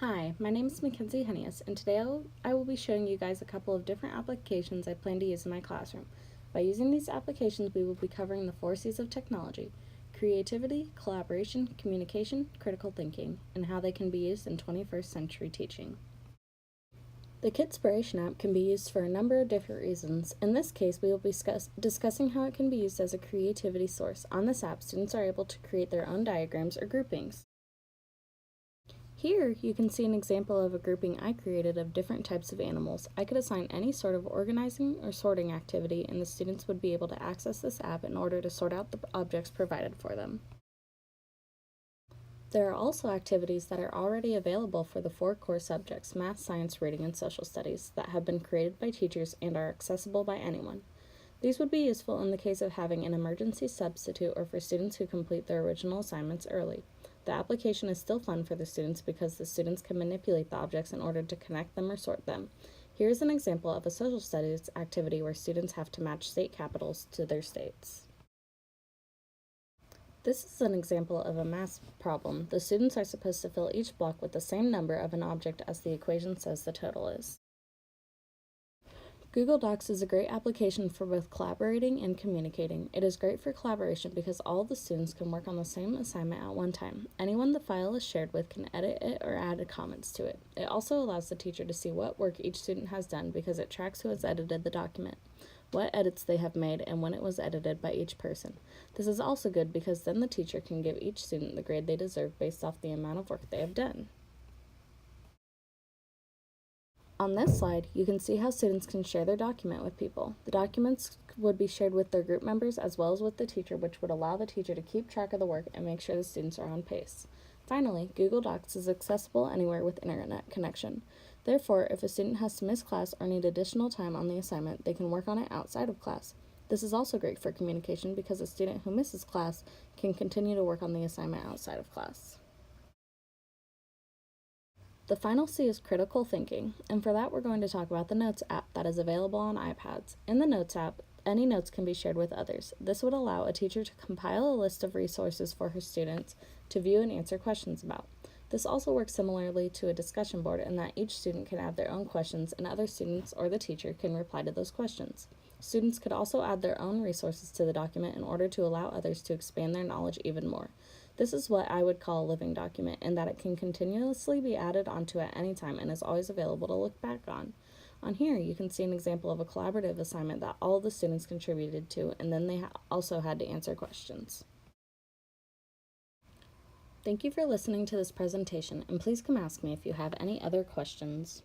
Hi, my name is Mackenzie Hennius, and today I will be showing you guys a couple of different applications I plan to use in my classroom. By using these applications, we will be covering the 4 C's of technology: creativity, collaboration, communication, critical thinking, and how they can be used in 21st century teaching. The Kidspiration app can be used for a number of different reasons. In this case, we will be discussing how it can be used as a creativity source. On this app, students are able to create their own diagrams or groupings. Here, you can see an example of a grouping I created of different types of animals. I could assign any sort of organizing or sorting activity, and the students would be able to access this app in order to sort out the objects provided for them. There are also activities that are already available for the 4 core subjects: math, science, reading, and social studies, that have been created by teachers and are accessible by anyone. These would be useful in the case of having an emergency substitute or for students who complete their original assignments early. The application is still fun for the students because the students can manipulate the objects in order to connect them or sort them. Here's an example of a social studies activity where students have to match state capitals to their states. This is an example of a math problem. The students are supposed to fill each block with the same number of an object as the equation says the total is. Google Docs is a great application for both collaborating and communicating. It is great for collaboration because all of the students can work on the same assignment at one time. Anyone the file is shared with can edit it or add comments to it. It also allows the teacher to see what work each student has done because it tracks who has edited the document, what edits they have made, and when it was edited by each person. This is also good because then the teacher can give each student the grade they deserve based off the amount of work they have done. On this slide, you can see how students can share their document with people. The documents would be shared with their group members as well as with the teacher, which would allow the teacher to keep track of the work and make sure the students are on pace. Finally, Google Docs is accessible anywhere with internet connection. Therefore, if a student has to miss class or need additional time on the assignment, they can work on it outside of class. This is also great for communication because a student who misses class can continue to work on the assignment outside of class. The final C is critical thinking, and for that we're going to talk about the Notes app that is available on iPads. In the Notes app, any notes can be shared with others. This would allow a teacher to compile a list of resources for her students to view and answer questions about. This also works similarly to a discussion board in that each student can add their own questions and other students or the teacher can reply to those questions. Students could also add their own resources to the document in order to allow others to expand their knowledge even more. This is what I would call a living document, in that it can continuously be added onto at any time and is always available to look back on. On here, you can see an example of a collaborative assignment that all the students contributed to, and then they also had to answer questions. Thank you for listening to this presentation, and please come ask me if you have any other questions.